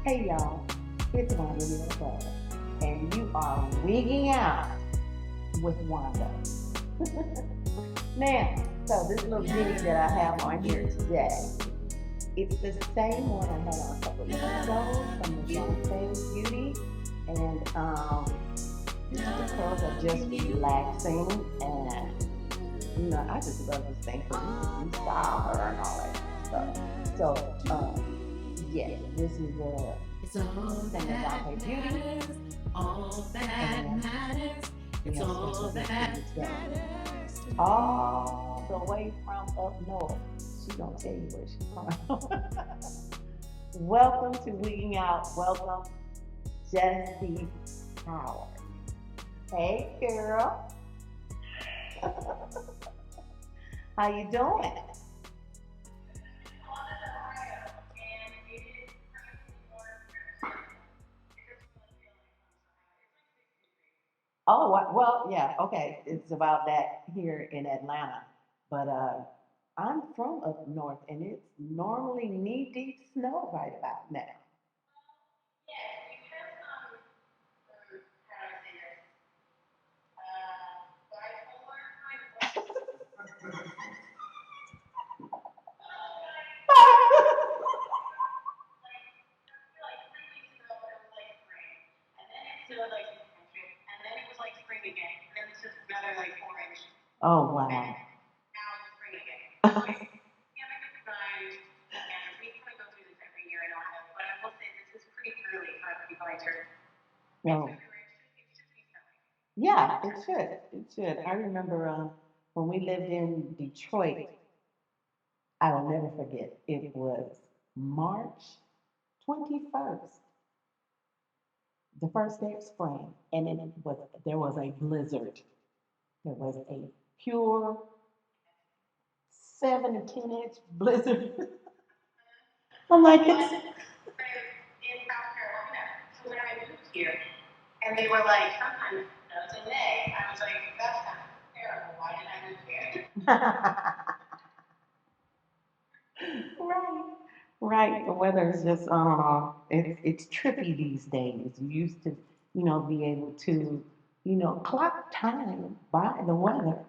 Hey y'all, it's Wanda here, and you are wigging out with Wanda. Now, so this little ditty that I have on here today, it's the same one I had on a couple of weeks ago from the song Same Beauty, and the girls are just relaxing, and I just love this thing because you style her and all that stuff. So, yes, this is thing about her beauty, all that and matters. It's yes, that's all what this that thing is doing. matters to me. All the way from up north. She gonna tell you where she's from. Welcome to Weeding Out. Welcome, Jesse Howard. Hey, girl. How you doing? Oh, well, yeah, okay. It's about that here in Atlanta. But I'm from up north, and it's normally knee-deep snow right about now. Oh, wow. No. Yeah, it should. It should. I remember when we lived in Detroit, I will never forget. It was March 21st, the first day of spring, and there was a blizzard. There was a pure 7 to 10 inch blizzard. I'm like, it's right, right. The weather is just, I don't know. It's trippy these days. You used to, be able to, clock time by the weather,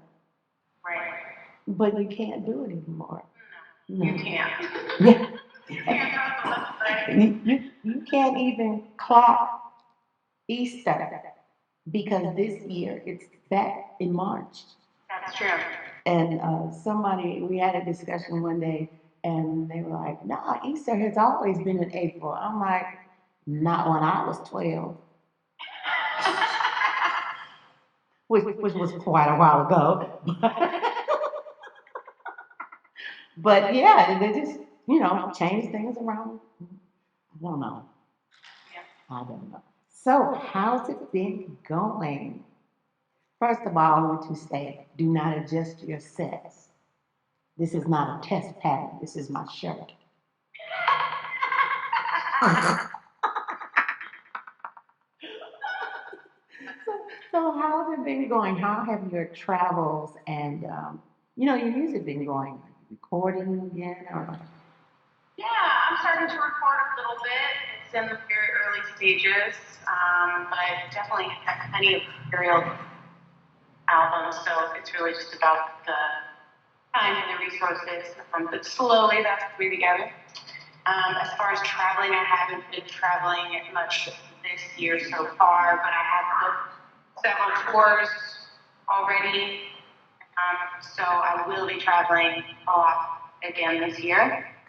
but you can't do it anymore. No. You can't. Yeah. You can't even clock Easter because this year it's back in March. That's true. And we had a discussion one day, and they were like, "Nah, Easter has always been in April." I'm like, "Not when I was 12," which was quite a while ago. But yeah, they just change things around. I don't know. I don't know. So how's it been going? First of all, I want to say, do not adjust your sex. This is not a test pattern. This is my shirt. So how's it been going? How have your travels and your music been going? Are you recording again or?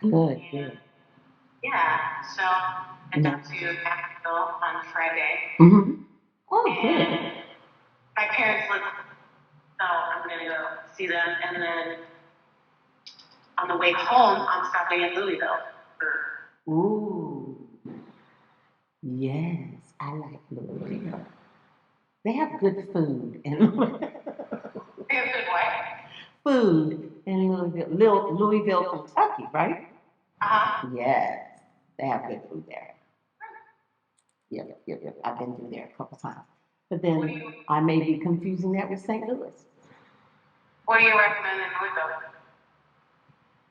Good, good. No. Mm-hmm. Oh, good. Ooh, yes, I like Louisville. They have good food and food in Louisville, Kentucky, right? Yes, they have good food there. Yep, yep, yep. I've been through there a couple times. But then I may be confusing that with St. Louis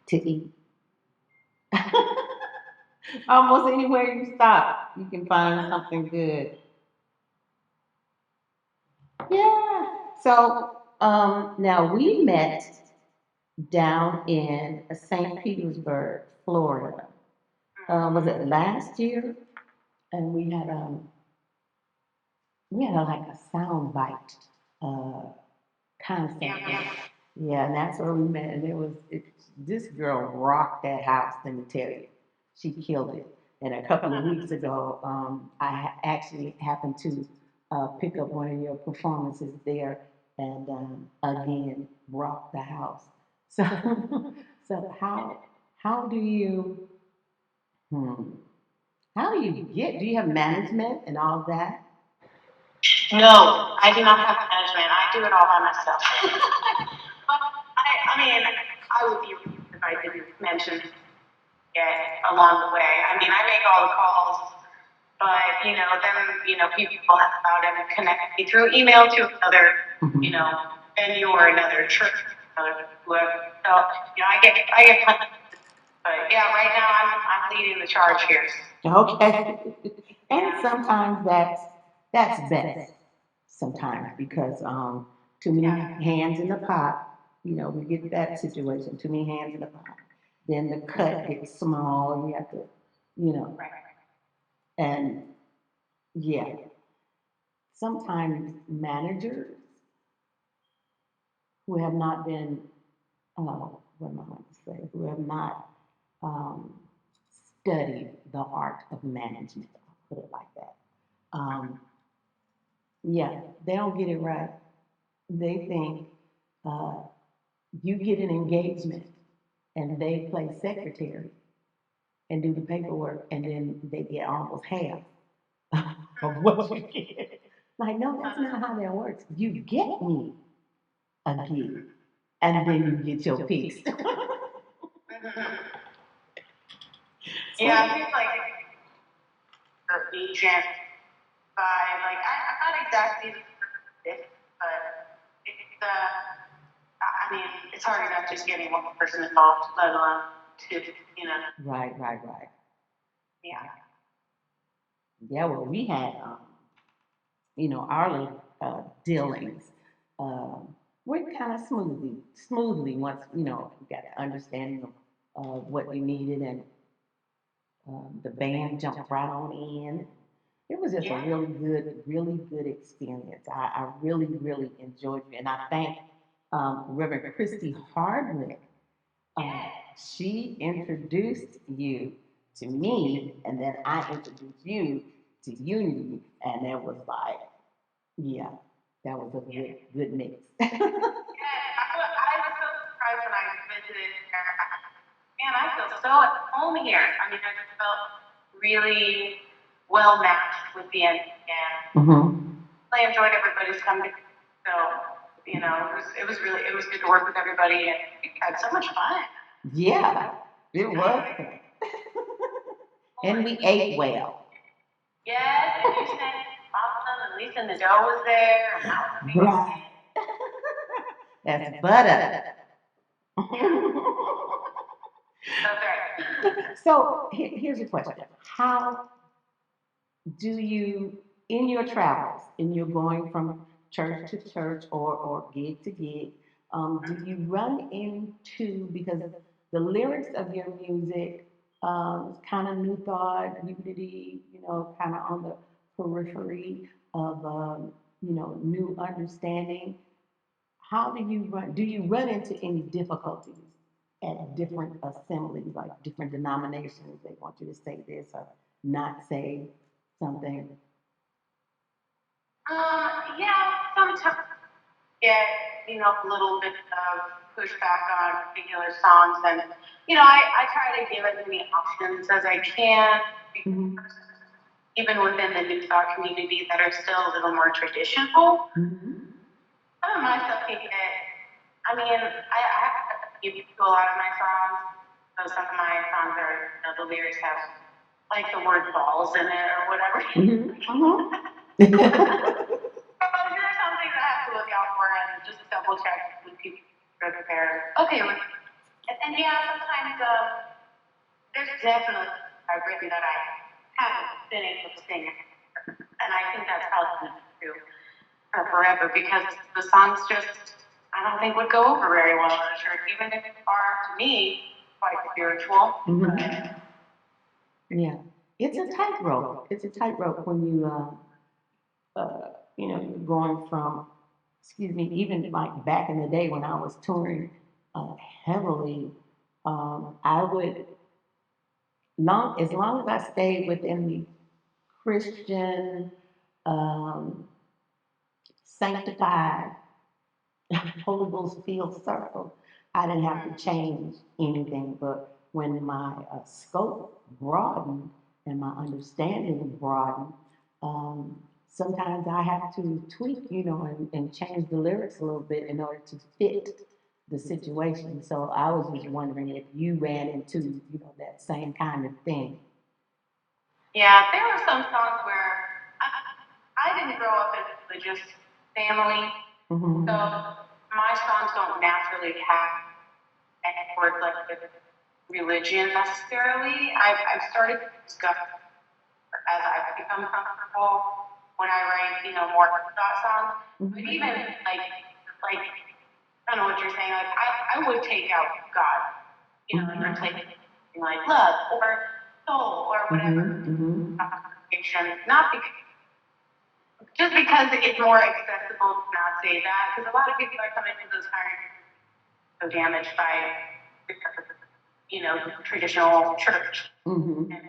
to eat. Almost anywhere you stop, you can find something good. Yeah. So now we met down in St. Petersburg, Florida. Was it last year? And we had like a sound bite uh, concept. Yeah, and that's where we met. And this girl rocked that house. Let me tell you, she killed it. And a couple of weeks ago, actually happened to pick up one of your performances there, and again rocked the house. So, so how do you hmm, how do you get? Do you have management and all of that? No, I do not have management. I do it all by myself. But I mean, I would be rude if I didn't mention it along the way. I mean, I make all the calls, but then people have about it connect me through email to another, you know, venue or another church, or whoever. So I get, but yeah, right now I'm leading the charge here. Okay. And sometimes that's best. Sometimes because too many hands in the pot, we get that situation, too many hands in the pot. Then the cut gets small, you have to, you know, and yeah, sometimes managers who have not been, what am I going to say, who have not um, studied the art of management, I'll put it like that. Um, yeah, they don't get it right. They think uh, you get an engagement and they play secretary and do the paperwork, and then they get almost half of what you get. Like, no, that's not how that works. You get me a gig, and then you get your piece. Yeah, I think like the agent vibe, like I'm not exactly this, but I mean, it's hard enough just getting one person involved, let alone two, you know. Right, right, right. Yeah. Yeah, well, we had, our little dealings went kind of smoothly once, you got an understanding of what you needed, and the band jumped right on in. It was just a really good experience. I really, really enjoyed it. And I thank Reverend Christy Hardwick. She introduced you to me, and then I introduced you to Unity, and it was like, yeah, that was a good mix. I was so surprised when I visited here. Man, I feel so at home here. I mean, I just felt really well matched with the end, and Hmm. I enjoyed everybody's company. So, it was good to work with everybody, and we had so much fun. Yeah, it was. And we ate well. Yes, and you sang awesome, and Lisa Nadeau was there, and that was amazing. Right. That's butter. That's right. So here's a question. How do you, in your travels, and you're going from church to church or gig to gig, do you run into, because the lyrics of your music kind of new thought, unity, kind of on the periphery of, new understanding? How do you run into any difficulties at different assemblies, like different denominations? They want you to say this or not say something. Yeah, sometimes get, a little bit of pushback on particular songs, and, I try to give as many options as I can, Mhm. even within the New Thought community that are still a little more traditional. Mhm. Some of my stuff can get, I mean, I have to give you to a lot of my songs, so some of my songs are, the lyrics have, like, the word balls in it or whatever. Mhm. There's some things I have to look out for and just double check with people prepare. Okay, and yeah, sometimes there's definitely I've written that I haven't been able to sing. And I think that's probably true forever because the songs just, I don't think would go over very well in a church, even if they are, to me, quite spiritual. Mhm. Yeah, it's a tightrope. It's a tightrope when you're going from, excuse me, even like back in the day when I was touring heavily, I would as long as I stayed within the Christian, um, sanctified, Holy Ghost filled circle, I didn't have to change anything. But when my scope broadened and my understanding broadened, sometimes I have to tweak, and change the lyrics a little bit in order to fit the situation. So I was just wondering if you ran into, that same kind of thing. Yeah, there were some songs where I didn't grow up in a religious family, Mm-hmm. so my songs don't naturally have any words like the religion necessarily. I've started to discover as I've become comfortable when I write, more thought songs. But even like kind of what you're saying, like I would take out God, and replace something like love or soul or whatever. Mm-hmm. Not because just because it's more accessible to not say that, because a lot of people are coming to those times so damaged by, traditional church. Mm-hmm. And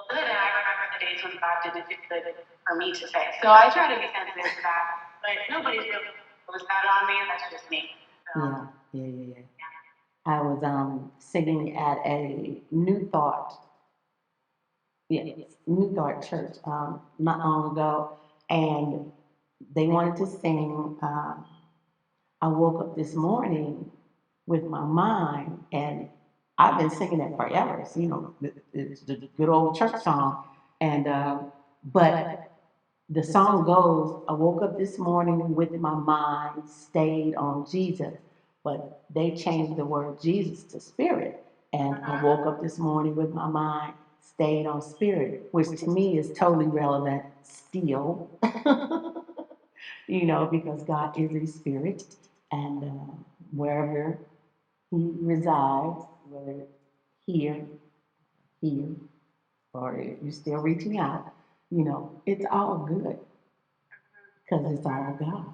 good, and I remember the days when God didn't feel good for me to say. So I try to be sensitive to that, but nobody's really was that on me. That's just me. So, Yeah. I was singing at a New Thought church not long ago, and they wanted to sing. I woke up this morning with my mind, and I've been singing it forever. So, it's the good old church song, and but the song goes, I woke up this morning with my mind stayed on Jesus, but they changed the word Jesus to spirit. And I woke up this morning with my mind stayed on spirit, which to me is totally relevant still, because God is a spirit. And wherever He resides, whether here, here, or if you're still reaching out, it's all good because it's all God.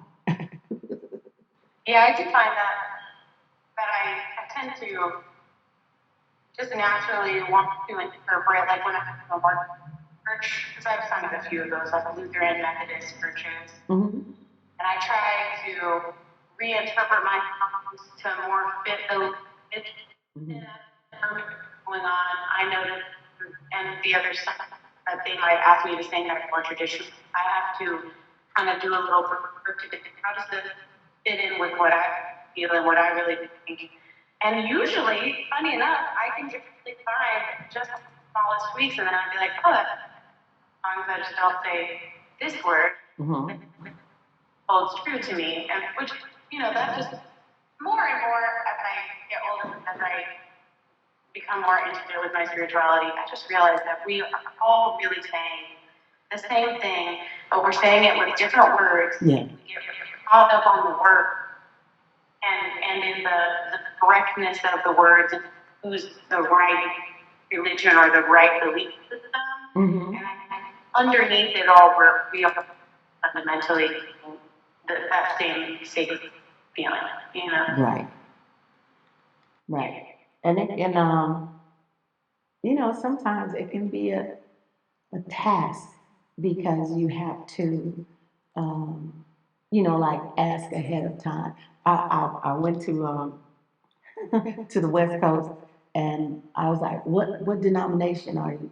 yeah, I do find that I tend to just naturally want to interpret, like when I'm in a work church, because I've sung at a few of those, like Lutheran Methodist churches, Mm-hmm. and I try to reinterpret my songs to more fit the lineage Mm-hmm. going on. I notice, and the other stuff that they might ask me to sing that are more traditional, I have to kind of do a little work to how does this fit in with what I feel and what I really think. And usually, funny enough, I can just really find just the smallest tweaks, and then I'll be like, oh, that's songs that just don't say this word Mm-hmm. holds true to me, and which that's just more and more as I get older, as I become more intimate with my spirituality, I just realize that we are all really saying the same thing, but we're saying it with different words. Yeah. We get caught up on the word and in the correctness of the words and who's the right religion or the right belief system. Mm-hmm. And underneath it all, we are fundamentally that same sacred feeling, Right. Right. And sometimes it can be a task because you have to, like ask ahead of time. I went to to the West Coast, and I was like, what denomination are you?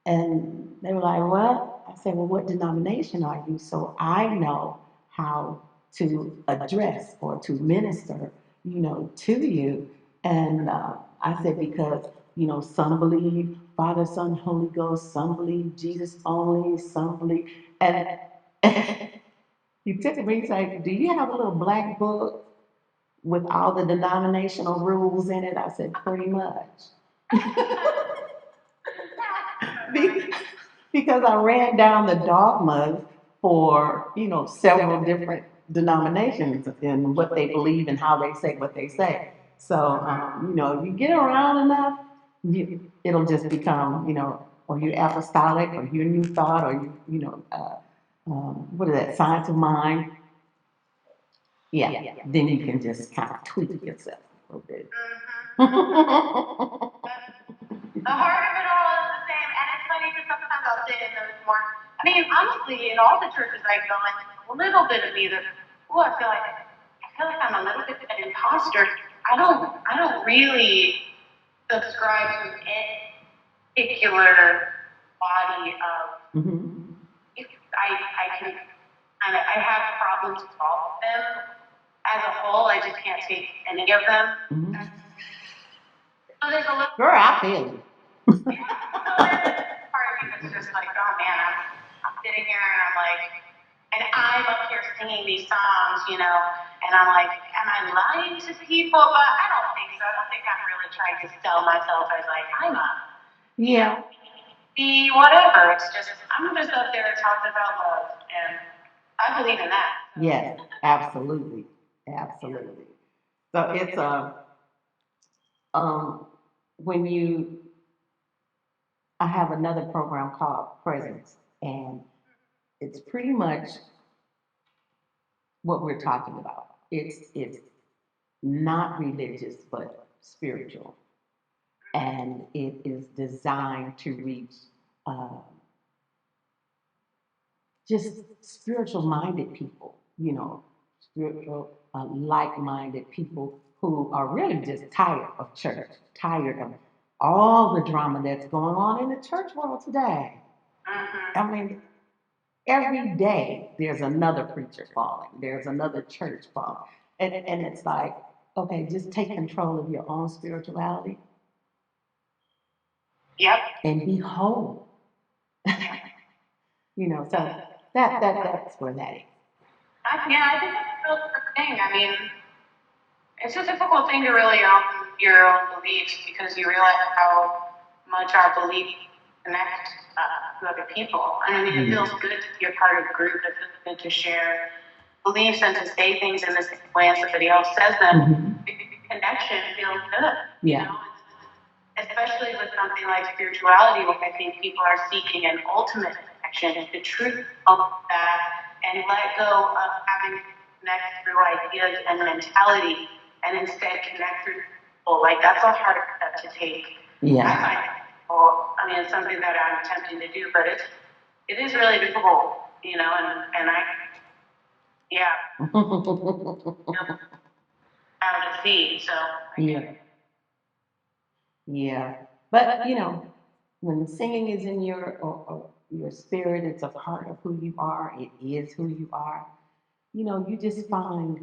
And they were like, what? I said, well, what denomination are you? So I know how to address or to minister, to you. And I said, because, some believe Father, Son, Holy Ghost, some believe Jesus only, some believe. And he took me, he's like, do you have a little black book with all the denominational rules in it? I said, pretty much. because I ran down the dogmas for, several different denominations and what they believe and how they say what they say. So, if you get around enough, it'll just become, or you're apostolic, or you're New Thought, or what is that, science of mind? Yeah, then you can just kind of tweak yourself a little bit. The heart of it all is the same, and it's funny because sometimes I'll sit in those more. I mean, honestly, in all the churches I go in, a little bit of me that, I feel like I'm a little bit of an imposter. I don't really subscribe to any particular body of. Mm-hmm. I have problems with all of them. As a whole, I just can't take any of them. Mm-hmm. So there's a little. Girl, I feel you. So there's a part of me that's just like, oh man, I'm sitting here and I'm like, and I'm up here singing these songs, and I'm like, am I lying to people? But I don't think so. I don't think I'm really trying to sell myself as like, I'm a, be whatever. It's just, I'm just up there talking about love, and I believe in that. Yes, absolutely. Absolutely. So it's when I have another program called Presence, and it's pretty much what we're talking about. It's not religious but spiritual, and it is designed to reach just spiritual minded people, spiritual like minded people who are really just tired of church, tired of all the drama that's going on in the church world today. I mean, every day there's another preacher falling, there's another church falling. And it's like, okay, just take control of your own spirituality. Yep. And be whole. So that's where that is. I think that's a real good thing. I mean, it's a difficult thing to really own your own beliefs because you realize how much our beliefs connect to other people. I mean, it feels good to be a part of a group. It feels good to share beliefs and to say things in the same way as somebody else says them. Mm-hmm. The connection feels good. Yeah. Especially with something like spirituality, where I think people are seeking an ultimate connection, the truth of that, and let go of having to connect through ideas and mentality, and instead connect through people. Like, that's a hard step to take. Yeah. I mean, it's something that I'm attempting to do, but it is really difficult, and I, out of sea, so I get it. Yeah, but when singing is in or your spirit, it's a part of who you are. It is who you are. You just find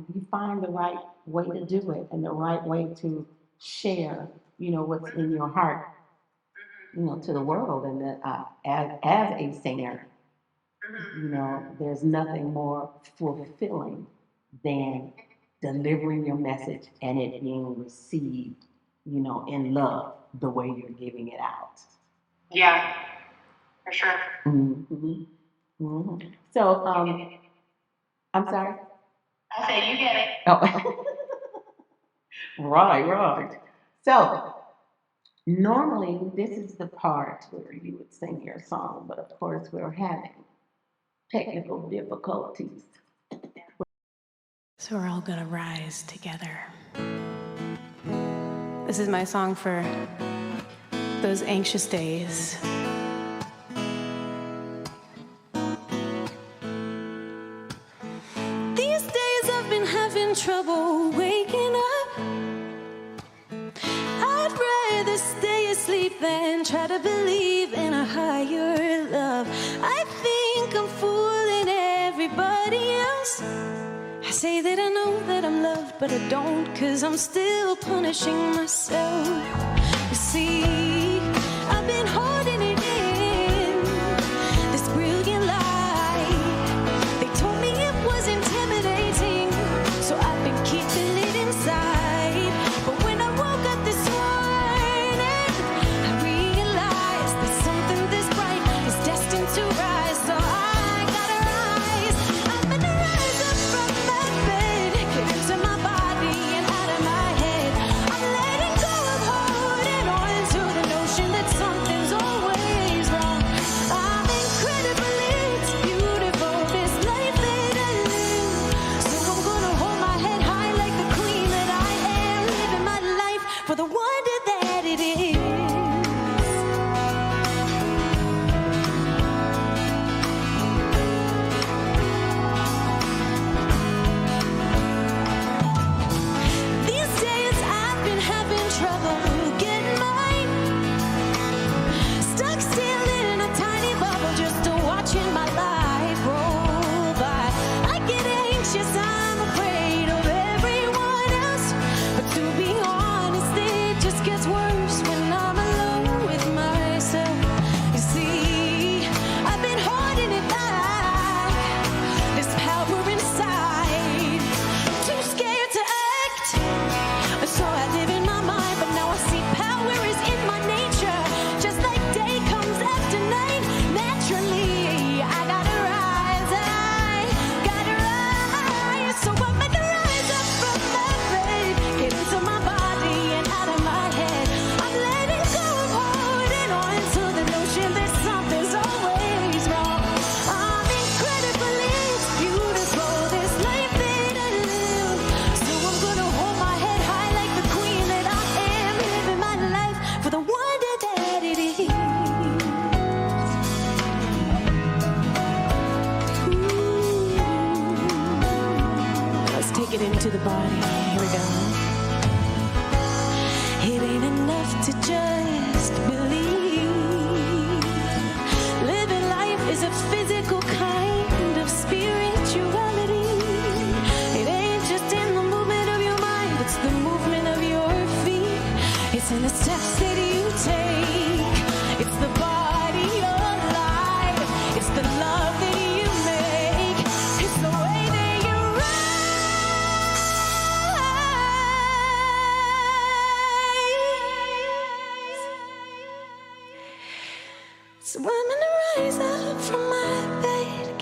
the right way to do it and the right way to share, what's in your heart, to the world. And that as a singer, there's nothing more fulfilling than delivering your message and it being received, in love, the way you're giving it out. Yeah, for sure. Mm-hmm. Mm-hmm. So, I'm sorry? I say you get it. Oh. Right. So, normally this is the part where you would sing your song, but of course we're having technical difficulties. So we're all gonna rise together. This is my song for those anxious days. These days I've been having trouble waking up. I'd rather stay asleep than try to believe in a higher love. I think I'm fooling everybody else. I say that I know that I'm loved, but I don't, 'cause I'm still punishing myself. You see, I've been holding it in, this brilliant light. They told me it was intimidating, so I've been keeping it inside. But when I woke up this morning, I realized there's something this bright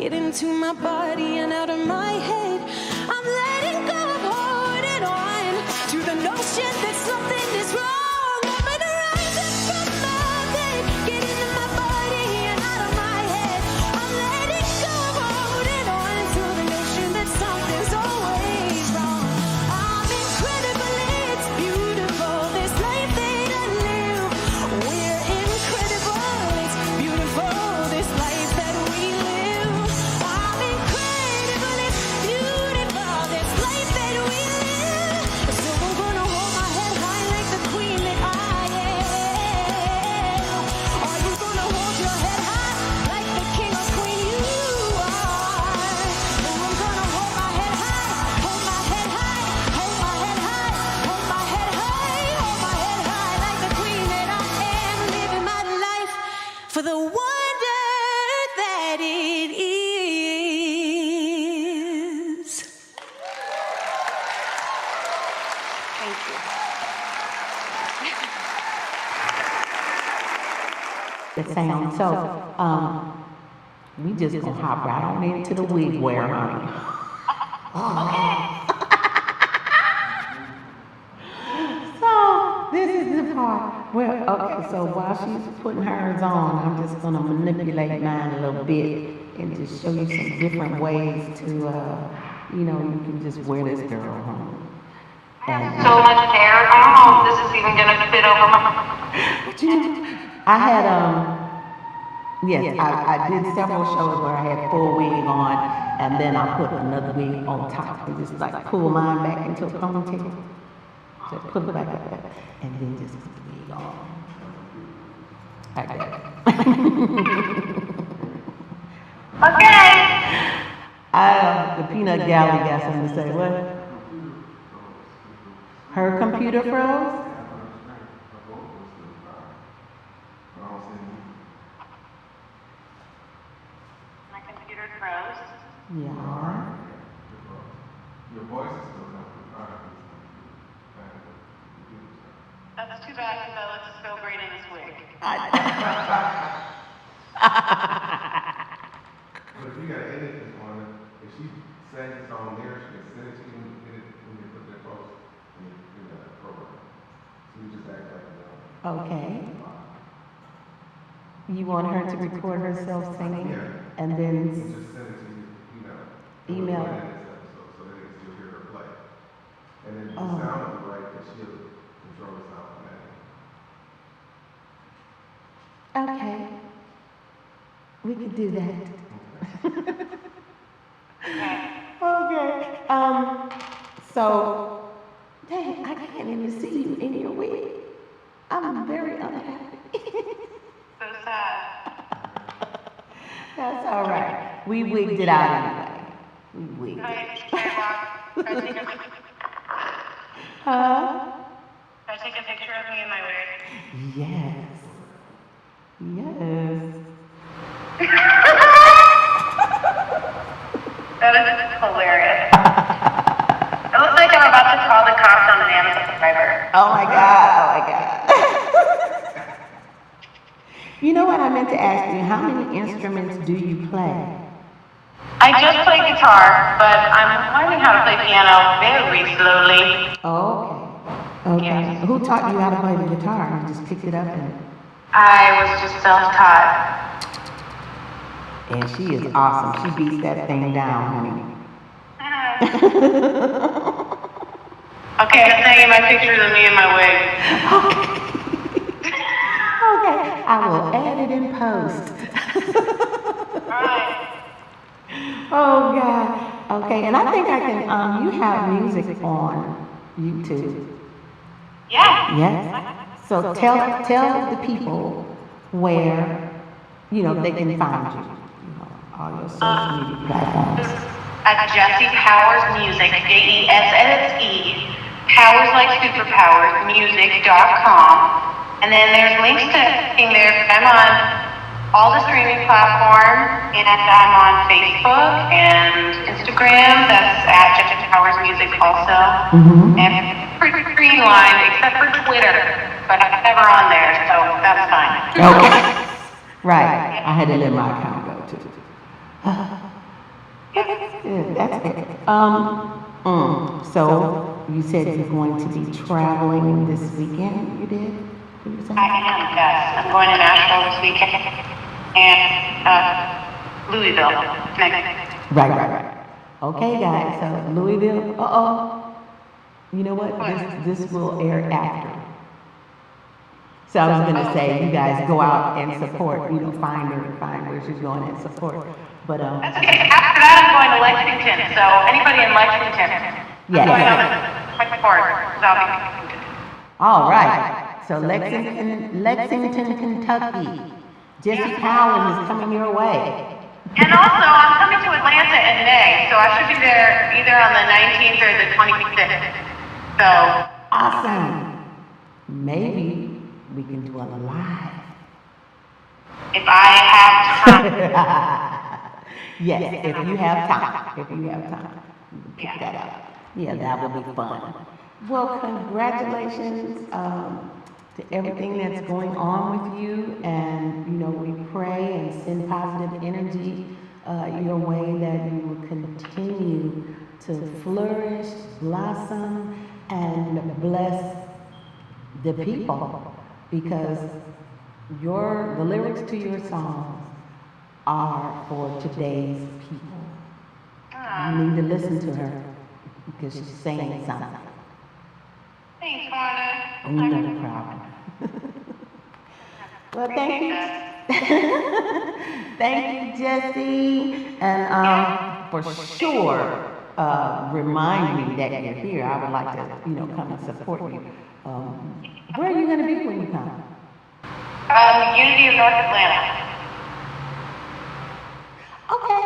Get into my body and out of my head. I'm letting go of holding on to the notion that something is wrong. I'm gonna rise up from my bed. Get into my body and out of my head. I'm letting go of holding on to the notion that something's always wrong. I'm incredible, it's beautiful, this life that I live. We're incredible, it's beautiful, this life that we live. I'm incredible, it's beautiful, this life that we live. So I'm gonna hold my head high like the queen that I am. Are you gonna hold your head high like the king or queen you are? So I'm gonna hold my head high, hold my head high, hold my head high, hold my head high, hold my head high like the queen that I am, living my life for the wonder that it is. Thank you. The sound. So, we just gonna hop right on into the wig wear, honey. So, this is the part where, okay, so while she's putting hers on, I'm just gonna manipulate mine a little bit and just show you some different ways to, you know, you can just wear this girl home. And, So much hair. I don't know if this is even gonna fit over my. I had, yes, I did several shows where I had full wig on, and then I put another wig on top, and just like pull mine back into a ponytail. Just put it back up there, and then just put the wig on. Like that. Okay. The peanut gallery got something to say. What? Her computer froze? My computer froze. Yeah. Your voice is still coming. That's too bad because I look so great in this wig. But if you got to edit this one, if she sang the song there, she can send it to you and get it when you put that post in the program. So you just act like you know. Okay. You want her to record herself singing, Yeah. and You then just send it to you, email. in this episode so they can still hear her play. And then the Oh. sound will be right because she'll control the sound from that. Okay. We could do that. Okay. So, dang, I can't even see you in your wig. I'm very unhappy. So sad. That's all right. We wigged it out anyway. We wigged Can it. I walk? Can I take a Huh? picture of me in my wig? Yes. Yes. That is hilarious. It looks like I'm about to call the cops on an Amazon driver. Oh my God. Oh my God. You know what I meant to ask you? How many instruments do you play? I just play guitar, but I'm learning how to play piano very slowly. Oh, okay. Okay. Yes. Who taught you how to play the guitar? You just picked it up I was just self-taught. and she is awesome. She beats that thing down, honey. Okay, I'm sending you my pictures of me in my wig. Okay. I will add it in post. Alright. Oh God. Okay. And I think I can. You have music on YouTube. Yeah. Yes. So tell the people where they can find you. All your social media platforms. At Jesse Powers Music, JESSE, Powers like superpowers, music.com. And then there's links to everything there. I'm on all the streaming platforms, and I'm on Facebook and Instagram. That's at Jesse Powers Music also. And pretty streamlined, except for Twitter, but I'm never on there, so that's fine. Okay. Right. I had to let my account go too. Good, that's good. So you said you're going to be traveling this weekend, you did? Did you say? I am, yes. I'm going to Nashville this weekend and Louisville next. Right. Okay, guys, so Louisville, you know what? This will air after. So I was gonna say, you guys go out and support, find where she's going and support. But, That's okay. After that, I'm going to Lexington. So anybody in Lexington, yeah. I'm going on the 24th. So I'll be. All right. So Lexington, Kentucky. Jesse Powers is coming your way. And also, I'm coming to Atlanta in May, so I should be there either on the 19th or the 26th. So. Awesome. Maybe we can do a live. If I have time. Yes, if you have time. If you have time. Pick that up. Yeah, that will be fun. Well, congratulations to everything that's going on with you, and we pray and send positive energy your way, that you will continue to flourish, blossom, and bless the people, because the lyrics to your songs are for today's people. You need to listen to her because she's saying something. Thanks, Wanda. No problem. Well, thank you. Thank you, Jesse. And for sure, remind me that you're here. I would like to, come and support you. Where are you going to be when you come? Unity of North Atlanta. Okay.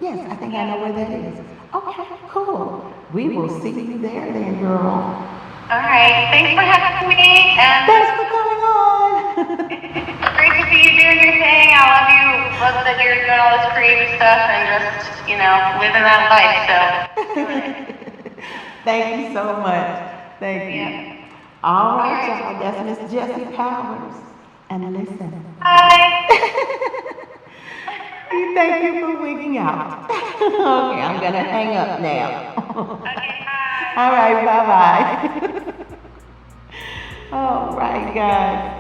Yes, I think I know where that is. Okay, cool. We will see you there then, girl. All right. Thanks for having me. And Thanks for coming on. great to see you doing your thing. I love you. Love that you're doing all this creative stuff and just, living that life. So. Thank you so much. Thank you. Yeah. All right, y'all. That's Miss Jessie Powers. And listen. Bye. Thank you for wigging out. Okay, I'm gonna hang up now. Okay, bye. All right, bye-bye. All right, guys.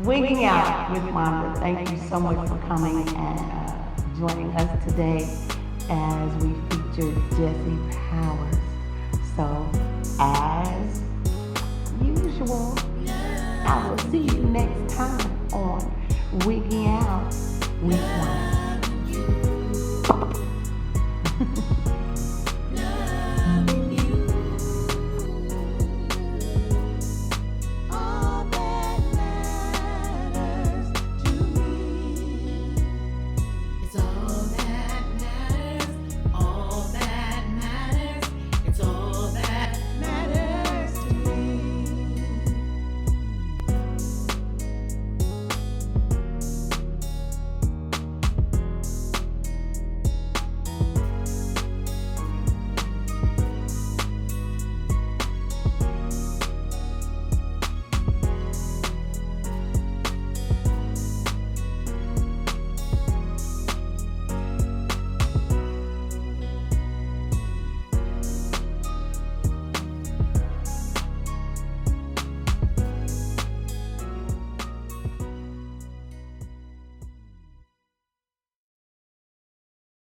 Wigging out with Wanda. Thank you so much for coming and joining us today as we feature Jessie Powers. So, as usual, I will see you next time on Wigging Out with Wanda.